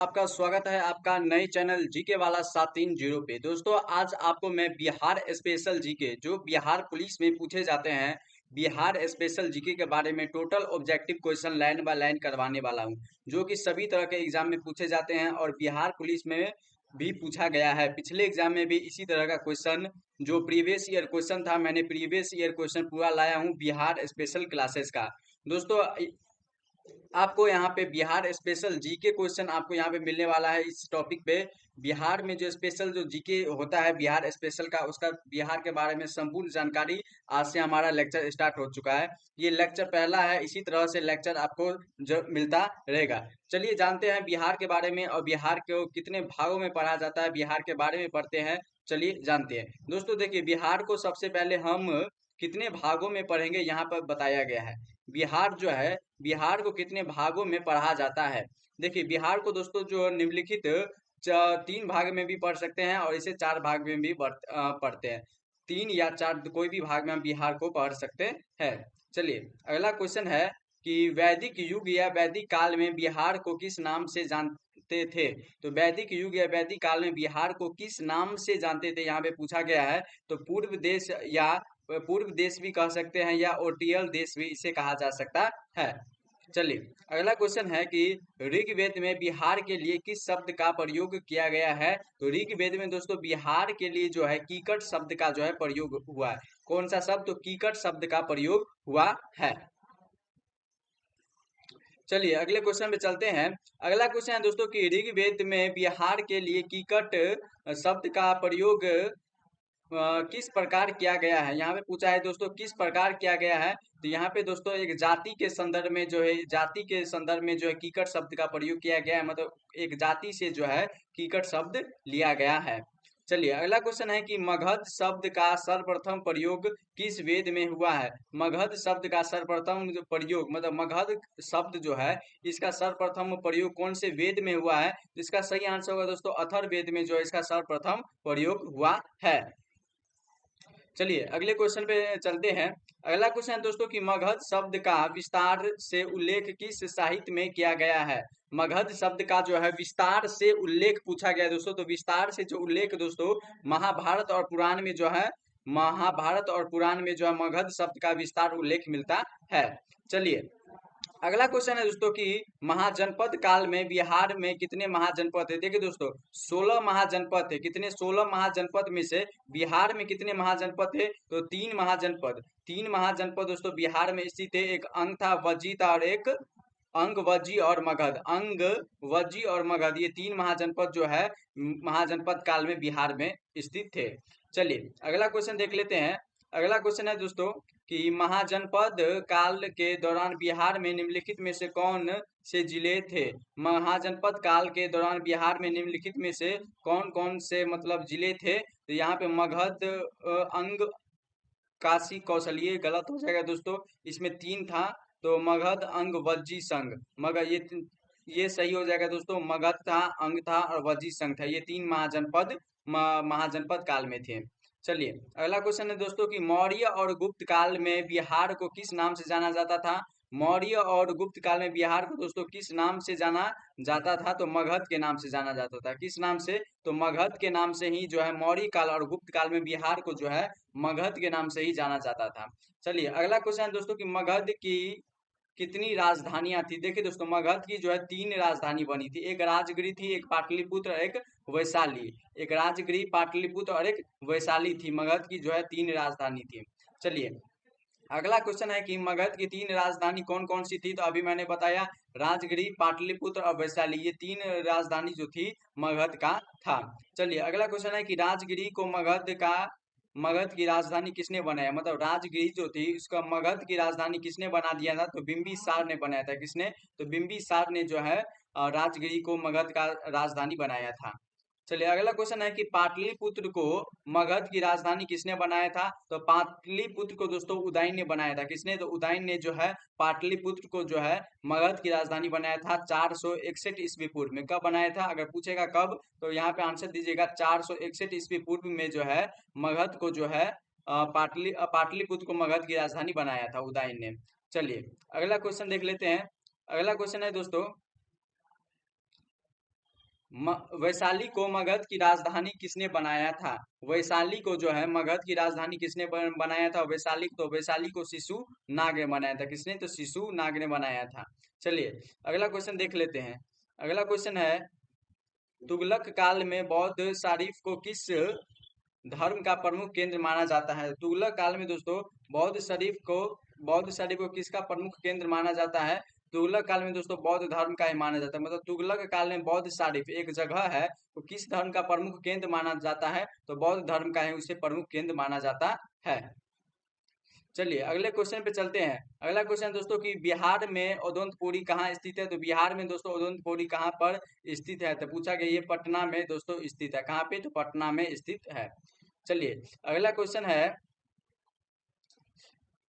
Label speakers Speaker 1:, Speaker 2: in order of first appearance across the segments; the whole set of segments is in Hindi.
Speaker 1: आपका स्वागत है आपका नए चैनल जीके वाला 730 पे। दोस्तों आज आपको मैं बिहार स्पेशल जीके जो बिहार पुलिस में पूछे जाते हैं, बिहार स्पेशल जीके के बारे में total objective question line by line करवाने वाला हूं, जो कि सभी तरह के एग्जाम में पूछे जाते हैं और बिहार पुलिस में भी पूछा गया है। पिछले एग्जाम में भी इसी तरह का क्वेश्चन जो प्रीवियस ईयर क्वेश्चन था, मैंने प्रीवियस ईयर क्वेश्चन पूरा लाया हूँ बिहार स्पेशल क्लासेस का। दोस्तों आपको यहाँ पे बिहार स्पेशल जीके क्वेश्चन आपको यहाँ पे मिलने वाला है इस टॉपिक पे। बिहार में जो स्पेशल जो जीके होता है बिहार स्पेशल का, उसका बिहार के बारे में संपूर्ण जानकारी आज से हमारा लेक्चर स्टार्ट हो चुका है। ये लेक्चर पहला है, इसी तरह से लेक्चर आपको जो मिलता रहेगा। चलिए जानते हैं बिहार के बारे में और बिहार को कितने भागों में पढ़ा जाता है, बिहार के बारे में पढ़ते हैं। चलिए जानते हैं। दोस्तों देखिए, बिहार को सबसे पहले हम कितने भागों में पढ़ेंगे यहाँ पर बताया गया है। बिहार जो है, बिहार को कितने भागों में पढ़ा जाता है। देखिए बिहार को दोस्तों जो निम्नलिखित तीन भाग में भी पढ़ सकते हैं और इसे चार भाग में भी पढ़ते हैं। तीन या चार कोई भी भाग में हम बिहार को पढ़ सकते हैं। चलिए अगला क्वेश्चन है कि वैदिक युग या वैदिक काल में बिहार को किस नाम से जानते थे। तो वैदिक युग या वैदिक काल में बिहार को किस नाम से जानते थे, यहाँ पे पूछा गया है। तो पूर्व देश या पूर्व देश भी कह सकते हैं या ओटियल देश भी इसे कहा जा सकता है। चलिए अगला क्वेश्चन है कि ऋग्वेद में बिहार के लिए किस शब्द का प्रयोग किया गया है। तो ऋग्वेद में दोस्तों बिहार के लिए जो है कीकट शब्द का जो है प्रयोग हुआ है। कौन सा शब्द? तो कीकट शब्द का प्रयोग हुआ है। चलिए अगले क्वेश्चन पे चलते हैं। अगला क्वेश्चन है दोस्तों कि ऋग्वेद में बिहार के लिए कीकट शब्द का प्रयोग किस प्रकार किया गया है। यहाँ पे पूछा है दोस्तों किस प्रकार किया गया है। तो यहाँ पे दोस्तों एक जाति के संदर्भ में जो है, जाति के संदर्भ में जो है कीकट शब्द का प्रयोग किया गया है, मतलब एक जाति से जो है कीकट शब्द लिया गया है। चलिए अगला क्वेश्चन है कि मगध शब्द का सर्वप्रथम प्रयोग किस वेद में हुआ है। मगध शब्द का सर्वप्रथम जो प्रयोग, मतलब मगध शब्द जो है इसका सर्वप्रथम प्रयोग कौन से वेद में हुआ है। तो इसका सही आंसर होगा दोस्तों अथर्ववेद में जो है इसका सर्वप्रथम प्रयोग हुआ है। चलिए अगले क्वेश्चन पे चलते हैं। अगला क्वेश्चन है दोस्तों कि मगध शब्द का विस्तार से उल्लेख किस साहित्य में किया गया है। मगध शब्द का जो है विस्तार से उल्लेख पूछा गया है दोस्तों। तो विस्तार से जो उल्लेख दोस्तों महाभारत और पुराण में जो है, महाभारत और पुराण में जो है मगध शब्द का विस्तार उल्लेख मिलता है। चलिए अगला क्वेश्चन है दोस्तों कि महाजनपद काल में बिहार में कितने महाजनपद थे। देखिए दोस्तों 16 महाजनपद थे। कितने? 16 महाजनपद में से बिहार में कितने महाजनपद थे। तो तीन महाजनपद। तीन महाजनपद दोस्तों बिहार में स्थित थे। एक अंग था, वज्जी था, और एक अंग, वज्जी और मगध। अंग, वज्जी और मगध ये तीन महाजनपद जो है महाजनपद काल में बिहार में स्थित थे। चलिए अगला क्वेश्चन देख लेते हैं। अगला क्वेश्चन है दोस्तों कि महाजनपद काल के दौरान बिहार में निम्नलिखित में से कौन से जिले थे। महाजनपद काल के दौरान बिहार में निम्नलिखित में से कौन कौन से मतलब जिले थे। तो यहाँ पे मगध, अंग, काशी, कौशल, ये गलत हो जाएगा दोस्तों। इसमें तीन था, तो मगध, अंग, वज्जी, संघ। मगर ये सही हो जाएगा दोस्तों। मगध था, अंग था और वज्जी संघ था। ये तीन महाजनपद महाजनपद काल में थे। चलिए अगला क्वेश्चन है दोस्तों कि मौर्य और गुप्त काल में बिहार को किस नाम से जाना जाता था। मौर्य और गुप्त काल में बिहार को दोस्तों किस नाम से जाना जाता था। तो मगध के नाम से जाना जाता था। किस नाम से? तो मगध के नाम से ही जो है मौर्य काल और गुप्त काल में बिहार को जो है मगध के नाम से ही जाना जाता था। चलिए अगला क्वेश्चन है दोस्तों कि मगध की कितनी राजधानियां थी। देखिए दोस्तों मगध की जो है तीन राजधानी बनी थी। एक राजगिरी थी, एक पाटलिपुत्र, एक वैशाली। एक राजगिरी, पाटलिपुत्र और एक वैशाली थी। मगध की जो है तीन राजधानी थी। चलिए अगला क्वेश्चन है कि मगध की तीन राजधानी कौन कौन सी थी। तो अभी मैंने बताया राजगिरी, पाटलिपुत्र और वैशाली, ये तीन राजधानी जो थी मगध का था। चलिए अगला क्वेश्चन है कि राजगिरी को मगध की राजधानी किसने बनाया। मतलब राजगिरी जो थी उसका मगध की राजधानी किसने बना दिया था। तो बिंबिसार ने बनाया था। किसने? तो बिंबिसार ने जो है राजगिरी को मगध का राजधानी बनाया था। चलिए अगला क्वेश्चन है कि पाटलिपुत्र को मगध की राजधानी किसने बनाया था। तो पाटलिपुत्र को दोस्तों उदयन ने बनाया था। किसने? तो उदयन ने जो है पाटलिपुत्र को जो है मगध की राजधानी बनाया था 461 ईस्वी पूर्व में। कब बनाया था? अगर पूछेगा कब तो यहाँ पे आंसर दीजिएगा 461 ईस्वी पूर्व में जो है मगध को जो है पाटलिपुत्र को मगध की राजधानी बनाया था उदयन ने। चलिए अगला क्वेश्चन देख लेते हैं। अगला क्वेश्चन है दोस्तों वैशाली को मगध की राजधानी किसने बनाया था? वैशाली को जो है मगध की राजधानी किसने बनाया था? वैशाली को शिशु नाग ने बनाया था। किसने? तो शिशु नाग ने बनाया था। चलिए अगला क्वेश्चन देख लेते हैं। अगला क्वेश्चन है, तुगलक काल में बौद्ध शरीफ को किस धर्म का प्रमुख केंद्र माना जाता है? तुगलक काल में दोस्तों बौद्ध शरीफ को किसका प्रमुख केंद्र माना जाता है? तुगलक काल में दोस्तों बौद्ध धर्म का ही माना जाता है। मतलब तुगलक काल में बौद्ध शरीफ एक जगह है, तो किस धर्म का प्रमुख केंद्र माना जाता है? तो बौद्ध धर्म का ही उसे प्रमुख केंद्र माना जाता है। चलिए अगले क्वेश्चन पे चलते हैं। अगला क्वेश्चन दोस्तों कि बिहार में औदंतपुरी कहाँ स्थित है? तो बिहार में दोस्तों औदंतपुरी कहाँ पर स्थित है? तो पूछा गया, ये पटना में दोस्तों स्थित है। कहाँ पे? तो पटना में स्थित है। चलिए अगला क्वेश्चन है,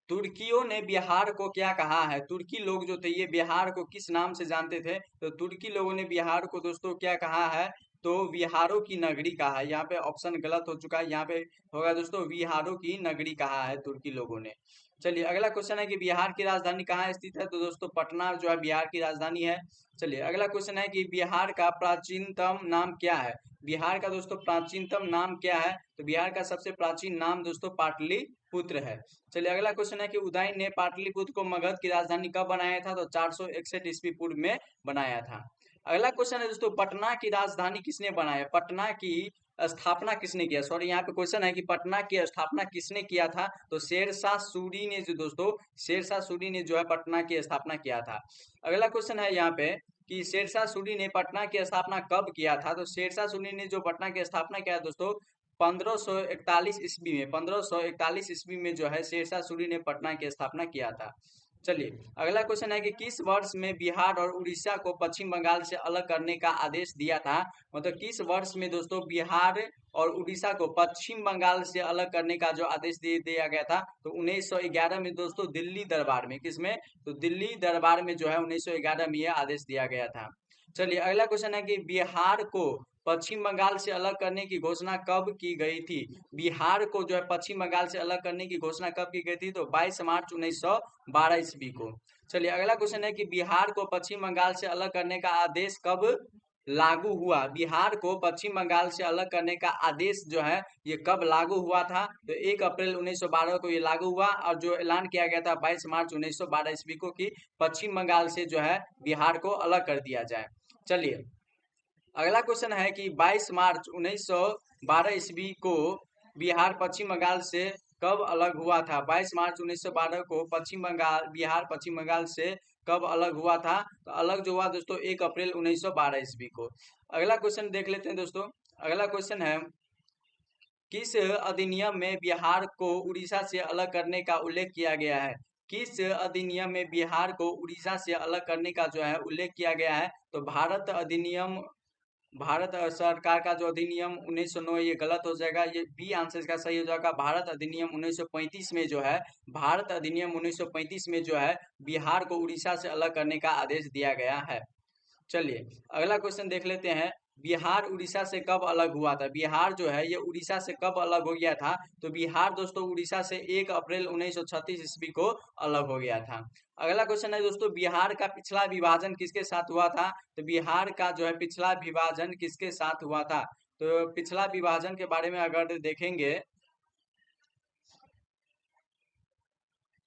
Speaker 1: तुर्कियों ने बिहार को क्या कहा है? तुर्की लोग जो थे ये बिहार को किस नाम से जानते थे? तो तुर्की लोगों ने बिहार को दोस्तों क्या कहा है? तो विहारों की नगरी कहा है। यहाँ पे ऑप्शन गलत हो चुका है, यहाँ पे होगा दोस्तों विहारों की नगरी कहा है तुर्की लोगों ने। चलिए अगला क्वेश्चन है कि बिहार की राजधानी कहाँ स्थित है? तो दोस्तों पटना जो है बिहार की राजधानी है। चलिए अगला क्वेश्चन है कि बिहार का प्राचीनतम नाम क्या है? बिहार का दोस्तों प्राचीनतम नाम क्या है? तो बिहार का सबसे प्राचीन नाम दोस्तों पाटलिपुत्र है। चलिए अगला क्वेश्चन है कि उदयन ने पाटलिपुत्र को मगध की राजधानी कब बनाया था? तो 461 ईस्वी पूर्व में बनाया था। अगला क्वेश्चन है दोस्तों, पटना की राजधानी किसने बनाया? पटना की स्थापना किसने किया? सॉरी यहाँ पे क्वेश्चन है कि पटना की स्थापना किसने किया था? तो शेरशाह सूरी ने जो दोस्तों शेरशाह सूरी ने जो है पटना की स्थापना किया था। अगला क्वेश्चन है यहाँ पे कि शेरशाह सूरी ने पटना की स्थापना कब किया था? तो शेरशाह सूरी ने जो पटना की स्थापना किया दोस्तों 1541 ईस्वी में 1541 ईस्वी में जो है शेरशाह सूरी ने पटना की स्थापना किया था। चलिए अगला क्वेश्चन है कि किस वर्ष में बिहार और उड़ीसा को पश्चिम बंगाल से अलग करने का आदेश दिया था? मतलब किस वर्ष में दोस्तों बिहार और उड़ीसा को पश्चिम बंगाल से अलग करने का जो आदेश दे दिया गया था? तो 1911 में दोस्तों दिल्ली दरबार में। किसमें? तो दिल्ली दरबार में जो है 1911 में यह आदेश दिया गया था। चलिए अगला क्वेश्चन है कि बिहार को पश्चिम बंगाल से अलग करने की घोषणा कब की गई थी? बिहार को जो है पश्चिम बंगाल से अलग करने की घोषणा कब की गई थी? तो 22 मार्च 1912 ईस्वी को। चलिए अगला क्वेश्चन है कि बिहार को पश्चिम बंगाल से अलग करने का आदेश कब लागू हुआ? बिहार को पश्चिम बंगाल से अलग करने का आदेश जो है ये कब लागू हुआ था? तो 1 अप्रैल 1912 को ये लागू हुआ, और जो ऐलान किया गया था 22 मार्च 1912 ईस्वी को कि पश्चिम बंगाल से जो है बिहार को अलग कर दिया जाए। चलिए अगला क्वेश्चन है कि 22 मार्च 1912 ईस्वी को बिहार पश्चिम बंगाल से कब अलग हुआ था? 22 मार्च 1912 को बिहार पश्चिम बंगाल से कब अलग हुआ था? तो अलग जो हुआ दोस्तों 1 अप्रैल 1912 ईस्वी को। अगला क्वेश्चन देख लेते हैं दोस्तों। अगला क्वेश्चन है, किस अधिनियम में बिहार को उड़ीसा से अलग करने का उल्लेख किया गया है? किस अधिनियम में बिहार को उड़ीसा से अलग करने का जो है उल्लेख किया गया है? तो भारत सरकार का जो अधिनियम 1909, ये गलत हो जाएगा, ये बी आंसर इसका सही हो जाएगा। भारत अधिनियम 1935 में जो है भारत अधिनियम 1935 में जो है बिहार को उड़ीसा से अलग करने का आदेश दिया गया है। चलिए अगला क्वेश्चन देख लेते हैं, बिहार उड़ीसा से कब अलग हुआ था? बिहार जो है ये उड़ीसा से कब अलग हो गया था? तो बिहार दोस्तों उड़ीसा से 1 अप्रैल 1936 ईस्वी को अलग हो गया था। अगला क्वेश्चन है दोस्तों, बिहार का पिछला विभाजन किसके साथ हुआ था? तो बिहार का जो है पिछला विभाजन किसके साथ हुआ था? तो पिछला विभाजन के बारे में अगर देखेंगे,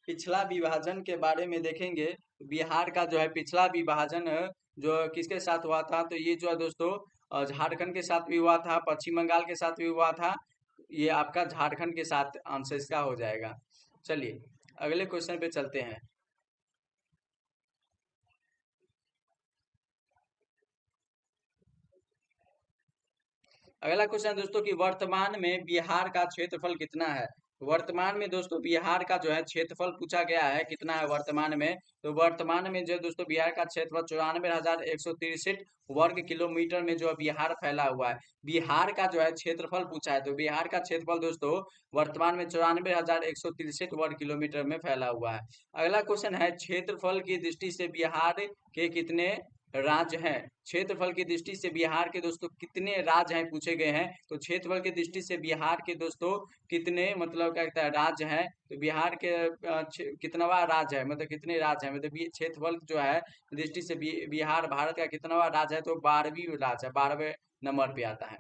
Speaker 1: पिछला विभाजन के बारे में देखेंगे तो बिहार का जो है पिछला विभाजन जो किसके साथ हुआ था? तो ये जो है दोस्तों झारखंड के साथ भी हुआ था, पश्चिम बंगाल के साथ भी हुआ था। ये आपका झारखंड के साथ आंसर इसका हो जाएगा। चलिए अगले क्वेश्चन पे चलते हैं। अगला क्वेश्चन दोस्तों कि वर्तमान में बिहार का क्षेत्रफल कितना है? वर्तमान में दोस्तों बिहार का जो है क्षेत्रफल पूछा गया है, कितना है वर्तमान में? तो वर्तमान में जो दोस्तों बिहार का क्षेत्रफल 94,163 वर्ग किलोमीटर में जो बिहार फैला हुआ है। बिहार का जो है क्षेत्रफल पूछा है, तो बिहार का क्षेत्रफल दोस्तों वर्तमान में 94,163 वर्ग किलोमीटर में फैला हुआ है। अगला क्वेश्चन है, क्षेत्रफल की दृष्टि से बिहार के कितने राज्य हैं? क्षेत्रफल की दृष्टि से बिहार के दोस्तों कितने राज्य हैं पूछे गए हैं। तो क्षेत्रफल की दृष्टि से बिहार के दोस्तों कितने मतलब क्या कहता है राज्य हैं। तो बिहार के कितनावा राज्य है, मतलब कितने राज्य हैं, मतलब क्षेत्रफल जो है दृष्टि से बिहार भारत का कितनावा राज्य है, तो 12वीं राज्य है, 12वें नंबर पे आता है।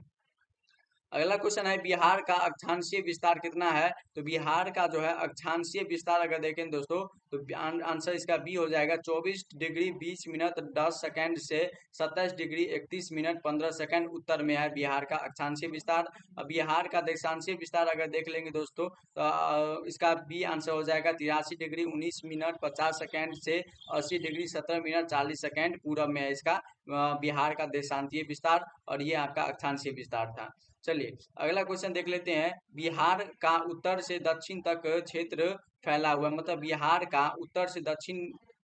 Speaker 1: अगला क्वेश्चन है बिहार का अक्षांशीय विस्तार कितना है। तो बिहार का जो है अक्षांशीय विस्तार अगर देखें दोस्तों तो आंसर इसका बी हो जाएगा 24 डिग्री 20 मिनट 10 सेकंड से 27 डिग्री 31 मिनट 15 सेकंड उत्तर में है बिहार का अक्षांशीय विस्तार। अब बिहार का देशांशीय विस्तार अगर देख लेंगे दोस्तों तो इसका बी आंसर हो जाएगा 83 डिग्री 19 मिनट 50 सेकंड से 80 डिग्री 17 मिनट 40 सेकंड पूरब में है इसका बिहार का देशांतीय विस्तार, और ये आपका अक्षांशीय विस्तार था। चलिए अगला क्वेश्चन देख लेते हैं। बिहार का उत्तर से दक्षिण तक क्षेत्र फैला हुआ, मतलब बिहार का उत्तर से दक्षिण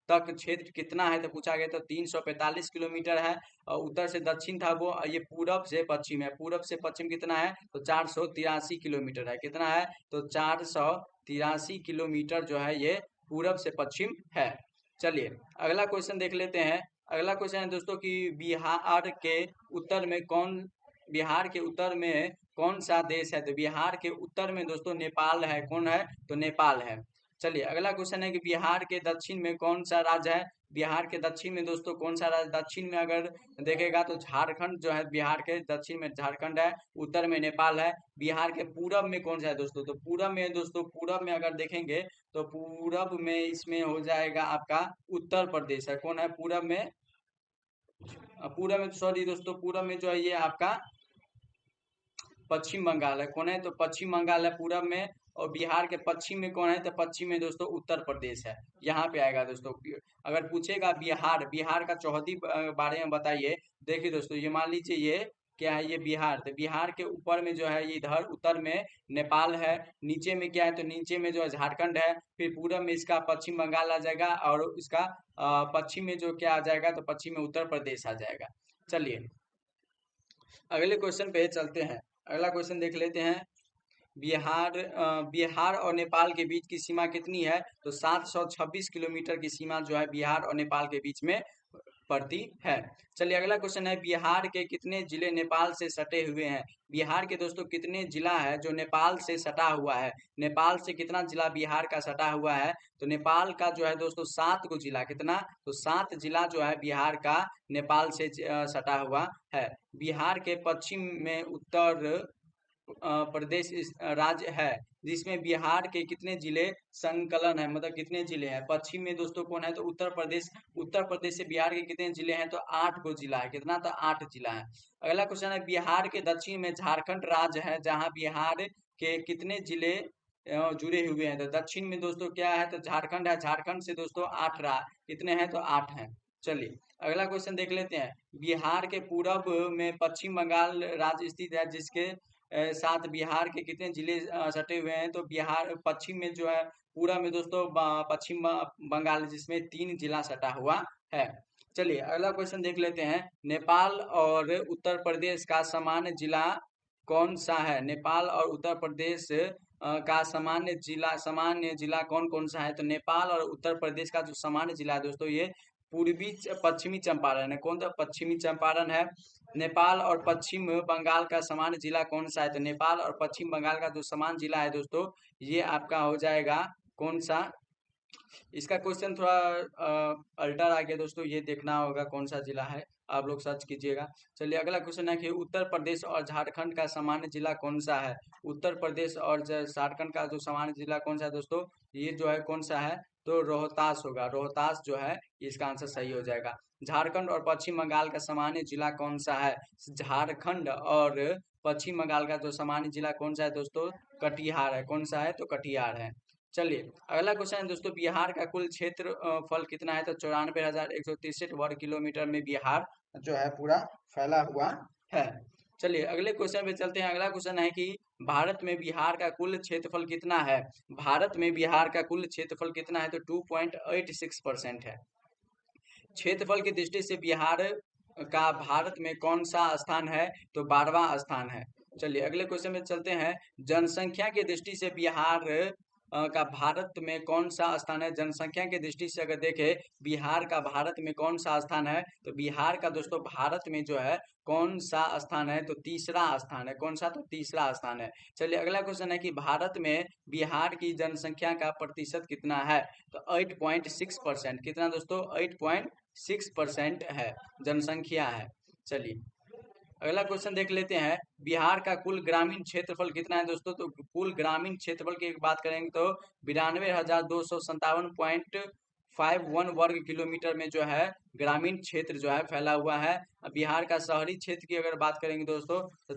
Speaker 1: तक क्षेत्र कितना है तो पूछा गया। तो 345 किलोमीटर है, और उत्तर से दक्षिण था वो, ये पूरब से पश्चिम है। पूरब से पश्चिम कितना है तो 483 किलोमीटर है। कितना है तो 483 किलोमीटर जो है ये पूरब से पश्चिम है। चलिए अगला क्वेश्चन देख लेते हैं। अगला क्वेश्चन है दोस्तों कि बिहार के उत्तर में कौन सा देश है। तो बिहार के उत्तर में दोस्तों नेपाल है। कौन है तो नेपाल है। चलिए अगला क्वेश्चन है कि बिहार के दक्षिण में कौन सा राज्य है। बिहार के दक्षिण में दोस्तों कौन सा राज्य, दक्षिण में अगर देखेगा तो झारखंड जो है बिहार के दक्षिण में झारखंड है, उत्तर में नेपाल है। बिहार के पूरब में कौन सा है दोस्तों, तो पूरब में दोस्तों पूरब में अगर देखेंगे तो पूरब में इसमें हो जाएगा आपका उत्तर प्रदेश है। कौन है पूरब में, पूरब में सॉरी दोस्तों पूरब में जो है ये आपका पश्चिम बंगाल है। कौन है तो पश्चिम बंगाल है पूरब में, और बिहार के पश्चिम में कौन है तो पश्चिम में दोस्तों उत्तर प्रदेश है। यहाँ पे आएगा दोस्तों। अगर पूछेगा बिहार, बिहार का चौहदी बारे में बताइए। देखिए दोस्तों ये मान लीजिए ये क्या है, ये बिहार। तो बिहार के ऊपर में जो है ये इधर उत्तर में नेपाल है, नीचे में क्या है तो नीचे में जो है झारखंड है, फिर पूरब में इसका पश्चिम बंगाल आ जाएगा, और इसका पश्चिम में जो क्या आ जाएगा तो पश्चिम में उत्तर प्रदेश आ जाएगा। चलिए अगले क्वेश्चन पे चलते हैं। अगला क्वेश्चन देख लेते हैं। बिहार और नेपाल के बीच की सीमा कितनी है। तो 726 किलोमीटर की सीमा जो है बिहार और नेपाल के बीच में पड़ती है। चलिए अगला क्वेश्चन है बिहार के कितने जिले नेपाल से सटे हुए हैं। बिहार के दोस्तों कितने जिला है जो नेपाल से सटा हुआ है। नेपाल से कितना जिला बिहार का सटा हुआ है। तो नेपाल का जो है दोस्तों 7 को जिला, कितना तो 7 जिला जो है बिहार का नेपाल से सटा हुआ है। बिहार के पश्चिम में उत्तर प्रदेश राज्य है, जिसमें बिहार के कितने जिले संकलन है, मतलब कितने जिले हैं। पश्चिम में दोस्तों कौन है तो उत्तर प्रदेश। उत्तर प्रदेश से बिहार के कितने जिले हैं तो 8 को जिला है। कितना तो 8 जिला है। अगला क्वेश्चन है बिहार के दक्षिण में झारखंड राज्य है, जहां बिहार के कितने जिले जुड़े हुए हैं। तो दक्षिण में दोस्तों क्या है तो झारखंड है। झारखंड से दोस्तों 8 कितने हैं तो 8 हैं। चलिए अगला क्वेश्चन देख लेते हैं। बिहार के पूरब में पश्चिम बंगाल राज्य स्थित है, जिसके साथ बिहार के कितने जिले सटे हुए हैं। तो बिहार पश्चिम में जो है पूरा में दोस्तों पश्चिम बंगाल, जिसमें 3 जिला सटा हुआ है। चलिए अगला क्वेश्चन देख लेते हैं। नेपाल और उत्तर प्रदेश का सामान्य जिला कौन सा है। नेपाल और उत्तर प्रदेश का सामान्य जिला कौन कौन सा है। तो नेपाल और उत्तर प्रदेश का जो सामान्य जिला है दोस्तों ये पश्चिमी चंपारण है। कौन सा पश्चिमी चंपारण है। नेपाल और पश्चिम बंगाल का समान जिला कौन सा है। तो नेपाल और पश्चिम बंगाल का जो समान जिला है दोस्तों ये आपका हो जाएगा कौन सा। इसका क्वेश्चन थोड़ा अल्टर आ गया दोस्तों, ये देखना होगा कौन सा जिला है, आप लोग सर्च कीजिएगा। चलिए अगला क्वेश्चन है कि उत्तर प्रदेश और झारखंड का सामान्य जिला कौन सा है। उत्तर प्रदेश और झारखंड का जो सामान्य जिला कौन सा है दोस्तों, ये जो है कौन सा है तो रोहतास होगा। रोहतास जो है इसका आंसर सही हो जाएगा। झारखंड और पश्चिम बंगाल का सामान्य जिला कौन सा है। झारखंड और पश्चिम बंगाल का जो सामान्य जिला कौन सा है दोस्तों, कटिहार है। कौन सा है तो कटिहार है। चलिए अगला क्वेश्चन है दोस्तों बिहार का कुल क्षेत्र फल कितना है। तो 94,163 वर्ग किलोमीटर में बिहार जो है पूरा फैला हुआ है। चलिए अगले क्वेश्चन पे चलते हैं। अगला क्वेश्चन है कि भारत में बिहार का कुल क्षेत्रफल कितना है। भारत में बिहार का कुल क्षेत्रफल कितना है तो 2.86% है। क्षेत्रफल की दृष्टि से बिहार का भारत में कौन सा स्थान है तो 12वां स्थान है। चलिए अगले क्वेश्चन में चलते हैं। जनसंख्या की दृष्टि से बिहार का भारत में कौन सा स्थान है? जनसंख्या की दृष्टि से अगर देखें बिहार का भारत में कौन सा स्थान है, तो बिहार का दोस्तों भारत में जो है कौन सा स्थान है? तो तीसरा स्थान है। कौन सा? तो तीसरा स्थान है। चलिए अगला क्वेश्चन है कि भारत में बिहार की जनसंख्या का प्रतिशत कितना है? तो 8.6%। कितना दोस्तों? 8.6% है जनसंख्या है। चलिए अगला क्वेश्चन देख लेते हैं। बिहार का कुल ग्रामीण क्षेत्रफल कितना है दोस्तों? तो कुल ग्रामीण क्षेत्रफल की बात करेंगे तो 92,257.51 वर्ग किलोमीटर में जो है ग्रामीण क्षेत्र जो है फैला हुआ है। बिहार का शहरी क्षेत्र की अगर बात करेंगे दोस्तों तो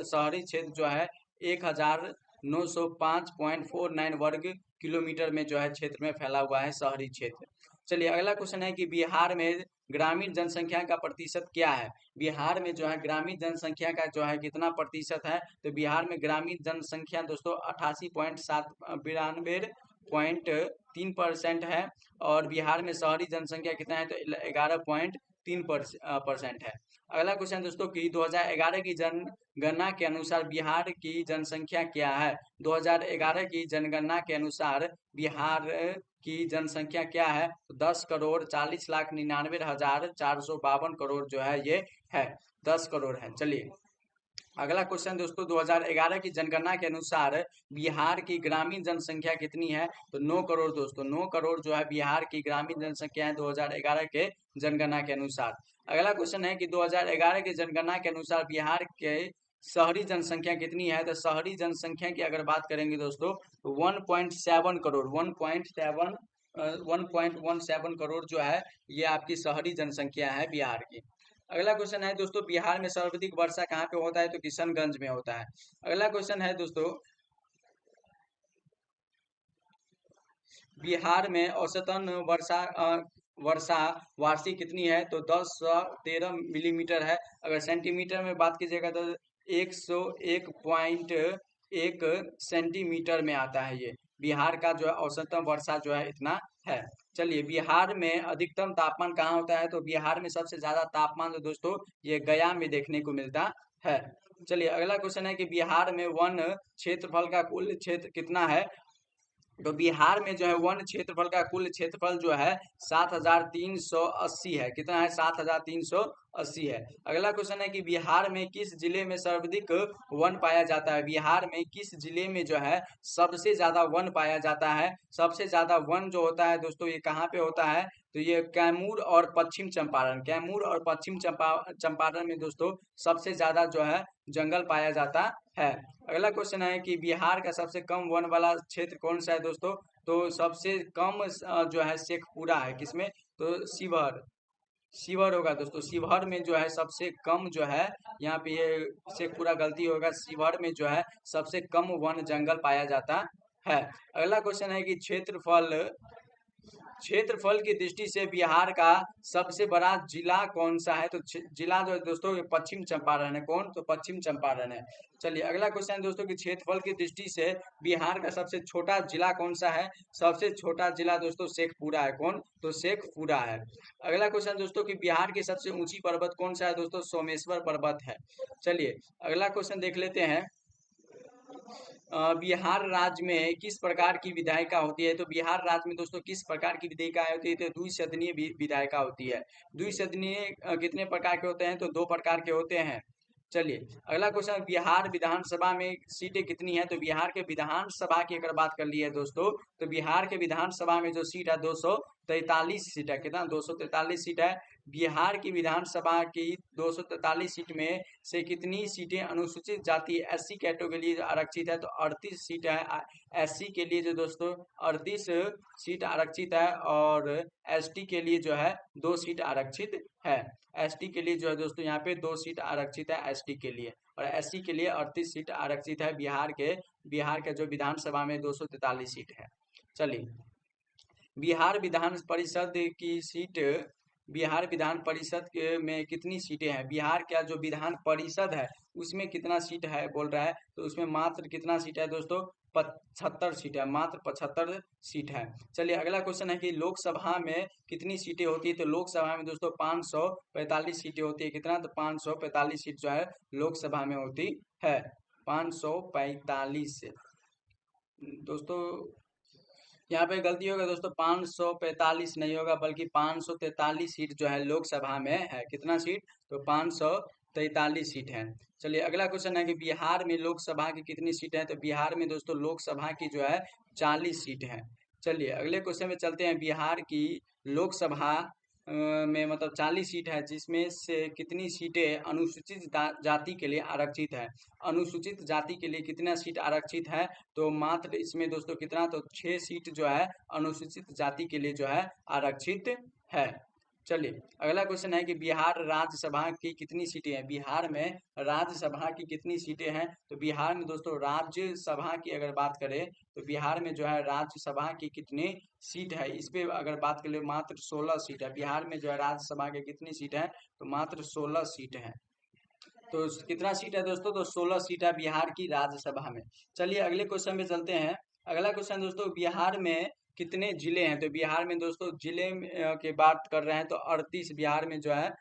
Speaker 1: शहरी क्षेत्र जो है 1905.49 वर्ग किलोमीटर में जो है क्षेत्र में फैला हुआ है शहरी क्षेत्र। चलिए अगला क्वेश्चन है कि बिहार में ग्रामीण जनसंख्या का प्रतिशत क्या है? बिहार में जो है ग्रामीण जनसंख्या का जो है कितना प्रतिशत है? तो बिहार में ग्रामीण जनसंख्या दोस्तों 92.3% है। और बिहार में शहरी जनसंख्या कितना है? तो 11.3% है। अगला क्वेश्चन दोस्तों कि 2011 की जनगणना के अनुसार बिहार की जनसंख्या क्या है? 2011 की जनगणना के अनुसार बिहार की जनसंख्या क्या है? 10,40,99,452 करोड़ जो है ये है। 10 करोड़ है। चलिए अगला क्वेश्चन दोस्तों 2011 की जनगणना के अनुसार बिहार की ग्रामीण जनसंख्या कितनी है? तो 9 करोड़ दोस्तों। 9 करोड़ जो है बिहार की ग्रामीण जनसंख्या है 2011 के जनगणना के अनुसार। अगला क्वेश्चन है कि 2011 की जनगणना के अनुसार बिहार के शहरी जनसंख्या कितनी है? तो शहरी जनसंख्या की अगर बात करेंगे दोस्तों तो 1.7 करोड़ 1.17 करोड़ जो है ये आपकी शहरी जनसंख्या है बिहार की। अगला क्वेश्चन है दोस्तों बिहार में सर्वाधिक वर्षा कहाँ पे होता है? तो किशनगंज में होता है। अगला क्वेश्चन है दोस्तों बिहार में औसतन वर्षा वार्षिक कितनी है? तो 10 से 13 मिलीमीटर है। अगर सेंटीमीटर में बात कीजिएगा तो 101.1 सेंटीमीटर में आता है। ये बिहार का जो है औसतन वर्षा जो है इतना है। चलिए बिहार में अधिकतम तापमान कहाँ होता है? तो बिहार में सबसे ज्यादा तापमान तो दोस्तों ये गया में देखने को मिलता है। चलिए अगला क्वेश्चन है कि बिहार में वन क्षेत्रफल का कुल क्षेत्र कितना है? तो बिहार में जो है वन क्षेत्रफल का कुल क्षेत्रफल जो है 7,380 है। कितना है? 7,380 है। अगला क्वेश्चन है कि बिहार में किस जिले में सर्वाधिक वन पाया जाता है? बिहार में किस जिले में जो है सबसे ज्यादा वन पाया जाता है? सबसे ज्यादा वन जो होता है दोस्तों ये कहाँ पे होता है? तो ये कैमूर और पश्चिम चंपारण, कैमूर और पश्चिम चंपारण में दोस्तों सबसे ज्यादा जो है जंगल पाया जाता है। अगला क्वेश्चन है कि बिहार का सबसे कम वन वाला क्षेत्र कौन सा है दोस्तों? तो सबसे कम जो है शेखपुरा है। किसमें? तो शिवहर, शिवहर होगा दोस्तों। शिवहर में जो है सबसे कम जो है यहाँ पे ये शेखपुरा गलती होगा। शिवहर में जो है सबसे कम वन जंगल पाया जाता है। अगला क्वेश्चन है कि क्षेत्रफल की दृष्टि से बिहार का सबसे बड़ा जिला कौन सा है? तो जिला जो है दोस्तों ये पश्चिम चंपारण है। कौन? तो पश्चिम चंपारण है। चलिए अगला क्वेश्चन दोस्तों कि क्षेत्रफल की दृष्टि से बिहार का सबसे छोटा जिला कौन सा है? सबसे छोटा जिला दोस्तों शेखपुरा है। कौन? तो शेखपुरा है। अगला क्वेश्चन दोस्तों कि बिहार की सबसे ऊंची पर्वत कौन सा है? दोस्तों सोमेश्वर पर्वत है। चलिए अगला क्वेश्चन देख लेते हैं। बिहार राज्य में किस प्रकार की विधायिका होती है? तो बिहार राज्य में दोस्तों किस प्रकार की विधायिका होती है? तो द्विसदनीय विधायिका होती है। द्विसदनीय कितने प्रकार के होते हैं? तो 2 प्रकार के होते हैं। चलिए अगला क्वेश्चन बिहार विधानसभा में सीटें कितनी है? तो बिहार के विधानसभा की अगर बात कर ली है दोस्तों तो बिहार के विधानसभा में जो सीट है 243 सीट है। कितना? 243 सीट है। बिहार की विधानसभा की 243 सीट में से कितनी सीटें अनुसूचित जाति एससी कैटेगरी के लिए आरक्षित है? तो 38 सीट है एससी के लिए जो दोस्तों 38 सीट आरक्षित है। और एसटी के लिए जो है 2 सीट आरक्षित है। एसटी के लिए जो है दोस्तों यहाँ पे 2 सीट आरक्षित है एसटी के लिए। और एससी के लिए 38 सीट आरक्षित है। बिहार के जो विधानसभा में 243 सीट है। चलिए बिहार विधान परिषद की सीट, बिहार विधान परिषद के में कितनी सीटें हैं? बिहार का जो विधान परिषद है उसमें कितना सीट है बोल रहा है? तो उसमें मात्र कितना सीट है दोस्तों? 75 सीट है। मात्र 75 सीट है। चलिए अगला क्वेश्चन है कि लोकसभा में कितनी सीटें होती है? तो लोकसभा में दोस्तों 545 सीटें होती है। कितना? तो 545 सीट जो है लोकसभा में होती है। 545 दोस्तों यहाँ पे गलती होगा दोस्तों, 545 नहीं होगा बल्कि 543 सीट जो है लोकसभा में है। कितना सीट? तो 543 सीट है। चलिए अगला क्वेश्चन है कि बिहार में लोकसभा की कितनी सीट है? तो बिहार में दोस्तों लोकसभा की जो है 40 सीट है। चलिए अगले क्वेश्चन में चलते हैं। बिहार की लोकसभा में मतलब 40 सीट है, जिसमें से कितनी सीटें अनुसूचित जाति के लिए आरक्षित है? अनुसूचित जाति के लिए कितना सीट आरक्षित है? तो मात्र इसमें दोस्तों कितना, तो 6 सीट जो है अनुसूचित जाति के लिए जो है आरक्षित है। चलिए अगला क्वेश्चन है कि बिहार राज्यसभा की कितनी सीटें हैं? बिहार में राज्यसभा की कितनी सीटें हैं? तो बिहार में दोस्तों राज्यसभा की अगर बात करें तो बिहार में जो है राज्यसभा की कितनी सीट है, इस पे अगर बात करें मात्र 16 सीट है। बिहार में जो है राज्यसभा के कितनी सीट है? तो मात्र 16 सीट है। तो कितना सीट है दोस्तों? तो 16 सीट है बिहार की राज्यसभा में। चलिए अगले क्वेश्चन में चलते हैं। अगला क्वेश्चन दोस्तों, बिहार में कितने जिले हैं? तो बिहार में दोस्तों जिले की बात कर रहे हैं तो 38 बिहार में जो है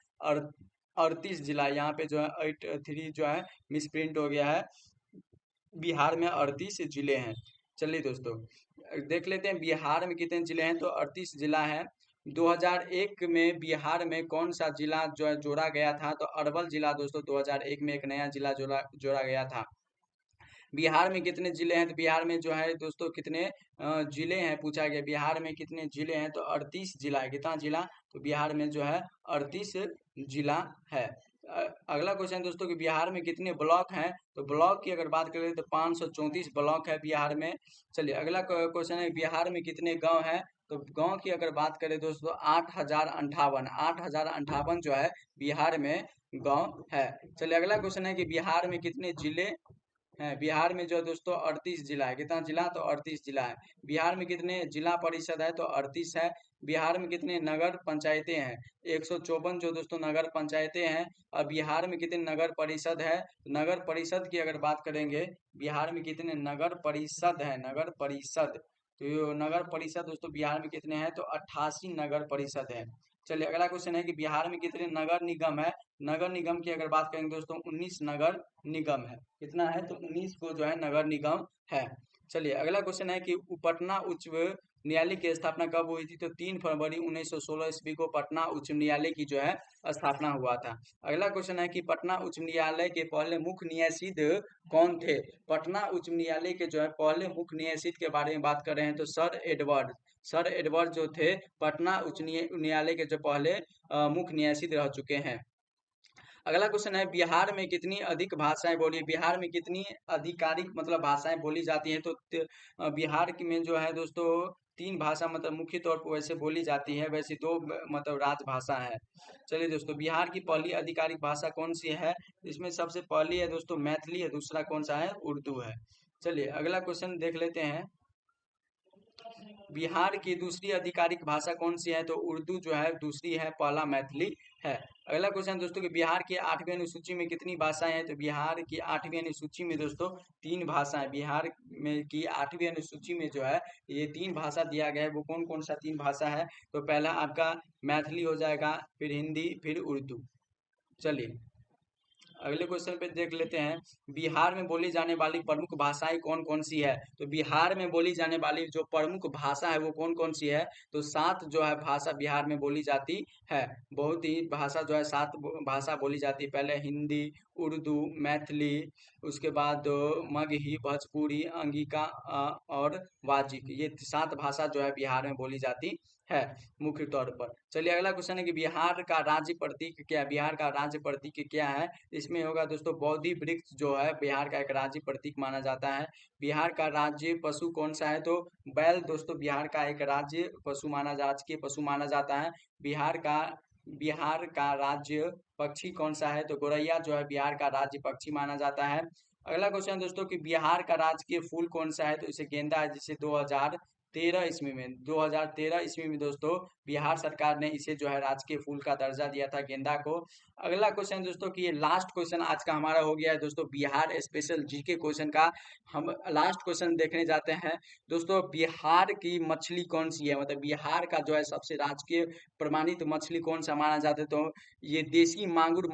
Speaker 1: 38 जिला, यहाँ पे जो है 83 जो है मिस प्रिंट हो गया है। बिहार में 38 जिले हैं। चलिए दोस्तों देख लेते हैं बिहार में कितने जिले हैं। तो 38 जिला है। 2001 में बिहार में कौन सा जिला जो है जोड़ा गया था? तो अरवल जिला दोस्तों 2001 में एक नया जिला जोड़ा गया था। बिहार में कितने जिले हैं? तो बिहार में जो है दोस्तों कितने जिले हैं पूछा गया। बिहार में कितने जिले हैं? तो 38 जिला है। कितना जिला? तो बिहार में जो है 38 जिला है। अगला क्वेश्चन दोस्तों कि बिहार में कितने ब्लॉक हैं? तो ब्लॉक की अगर बात करें तो 534 ब्लॉक है बिहार में। चलिए अगला क्वेश्चन है बिहार में कितने गांव हैं? तो गांव की अगर बात करें दोस्तों 8,058 जो है बिहार में गांव है। चलिए अगला क्वेश्चन है कि बिहार में कितने जिले है? बिहार में जो दोस्तों 38 जिला है। कितना जिला? तो 38 जिला है। बिहार में कितने जिला परिषद है? तो 38 है। बिहार में कितने नगर पंचायतें हैं? 154 जो दोस्तों नगर पंचायतें हैं। और बिहार में कितने नगर परिषद है? नगर परिषद की अगर बात करेंगे, बिहार में कितने नगर परिषद है? नगर परिषद, तो ये नगर परिषद दोस्तों बिहार में कितने हैं? तो 88 नगर परिषद है। चलिए अगला क्वेश्चन है कि बिहार में कितने नगर निगम है? नगर निगम की अगर बात करेंगे दोस्तों 19 नगर निगम है। कितना है? तो 19 को जो है नगर निगम है। चलिए अगला क्वेश्चन है कि पटना उच्च न्यायालय की स्थापना कब हुई थी? तो 3 फरवरी 1916 ईस्वी को पटना उच्च न्यायालय की जो है स्थापना हुआ था। अगला क्वेश्चन है कि पटना उच्च न्यायालय के पहले मुख्य न्यायाधीश कौन थे? पटना उच्च न्यायालय के जो है पहले मुख्य न्यायाधीश के बारे में बात कर रहे हैं तो सर एडवर्ड जो थे पटना उच्च न्यायालय के जो पहले मुख्य न्यायाधीश रह चुके हैं। अगला क्वेश्चन है बिहार में कितनी अधिक भाषाएं बोली? बिहार में कितनी आधिकारिक मतलब भाषाएं बोली जाती हैं? तो बिहार में जो है दोस्तों 3 भाषा मतलब मुख्य तौर पर वैसे बोली जाती है, वैसे 2 मतलब राजभाषा है। चलिए दोस्तों बिहार की पहली आधिकारिक भाषा कौन सी है? इसमें सबसे पहली है दोस्तों मैथिली है, दूसरा कौन सा है? उर्दू है। चलिए अगला क्वेश्चन देख लेते हैं। बिहार की दूसरी आधिकारिक भाषा कौन सी है? तो उर्दू जो है दूसरी है, पहला मैथिली है। अगला क्वेश्चन दोस्तों कि बिहार की 8वीं अनुसूची में कितनी भाषाएं हैं? तो बिहार की 8वीं अनुसूची में दोस्तों 3 भाषाएं। बिहार में की 8वीं अनुसूची में जो है ये 3 भाषा दिया गया है। वो कौन कौन सा 3 भाषा है? तो पहला आपका मैथिली हो जाएगा, फिर हिंदी, फिर उर्दू। चलिए अगले क्वेश्चन पे देख लेते हैं। बिहार में बोली जाने वाली प्रमुख भाषाएं कौन कौन सी है? तो बिहार में बोली जाने वाली जो प्रमुख भाषा है वो कौन कौन सी है? तो 7 जो है भाषा बिहार में बोली जाती है। बहुत ही भाषा जो है 7 भाषा बोली जाती है। पहले हिंदी, उर्दू, मैथिली, उसके बाद मगही, भोजपुरी, अंगिका और वाजिक, ये 7 भाषा जो है बिहार में बोली जाती है मुख्य तौर पर। चलिए अगला क्वेश्चन है कि बिहार का राज्य प्रतीक क्या है? बिहार का राज्य प्रतीक क्या है? इसमें होगा दोस्तों बोधि वृक्ष जो है बिहार का एक राज्य प्रतीक माना जाता है। बिहार का राज्य पशु कौन सा है? तो बैल दोस्तों बिहार का एक राज्य पशु राजकीय पशु माना जाता है। बिहार का राज्य पक्षी कौन सा है? तो गोरैया जो है बिहार का राज्य पक्षी माना जाता है। अगला क्वेश्चन दोस्तों कि बिहार का राजकीय फूल कौन सा है? तो इसे गेंदा है, जिसे 2013 ईस्वी में दोस्तों बिहार सरकार ने इसे जो है राजकीय फूल का दर्जा दिया था, गेंदा को। अगला क्वेश्चन दोस्तों कि ये लास्ट क्वेश्चन आज का हमारा हो गया है दोस्तों बिहार स्पेशल जीके क्वेश्चन का। हम लास्ट क्वेश्चन देखने जाते हैं दोस्तों। बिहार की मछली कौन सी है? मतलब बिहार का जो है सबसे राजकीय प्रमाणित मछली कौन सा माना जाता है? तो ये देसी मांगुर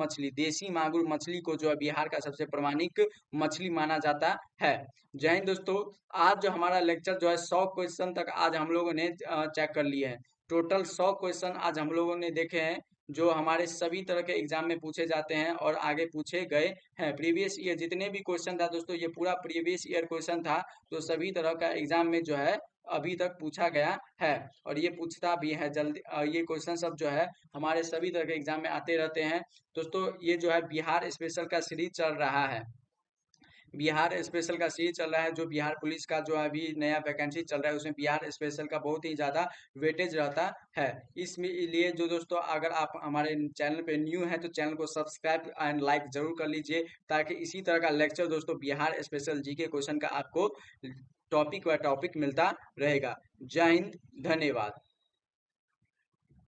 Speaker 1: मछली को जो है बिहार का सबसे प्रमाणिक मछली माना जाता है। जय हिंद दोस्तों। आज जो हमारा लेक्चर जो है 100 क्वेश्चन क्वेश्चन तक आज हम लोगों ने चेक कर लिए हैं। टोटल 100 क्वेश्चन आज हम लोगों ने देखे हैं जो हमारे सभी तरह के एग्जाम में पूछे जाते हैं और आगे पूछे गए हैं। प्रीवियस ईयर जितने भी क्वेश्चन था दोस्तों, ये पूरा प्रीवियस ईयर क्वेश्चन था, तो सभी तरह का एग्जाम में जो है अभी तक पूछा गया है और ये पूछता भी है जल्दी। ये क्वेश्चन सब जो है हमारे सभी तरह के एग्जाम में आते रहते हैं दोस्तों। ये जो है बिहार स्पेशल का सीरीज चल रहा है, बिहार स्पेशल का सीरीज चल रहा है, जो बिहार पुलिस का जो अभी नया वैकेंसी चल रहा है उसमें बिहार स्पेशल का बहुत ही ज़्यादा वेटेज रहता है। इसमें लिए जो दोस्तों, अगर आप हमारे चैनल पे न्यू हैं तो चैनल को सब्सक्राइब एंड लाइक जरूर कर लीजिए, ताकि इसी तरह का लेक्चर दोस्तों बिहार स्पेशल जीके क्वेश्चन का आपको टॉपिक बाय टॉपिक मिलता रहेगा। जय हिंद, धन्यवाद।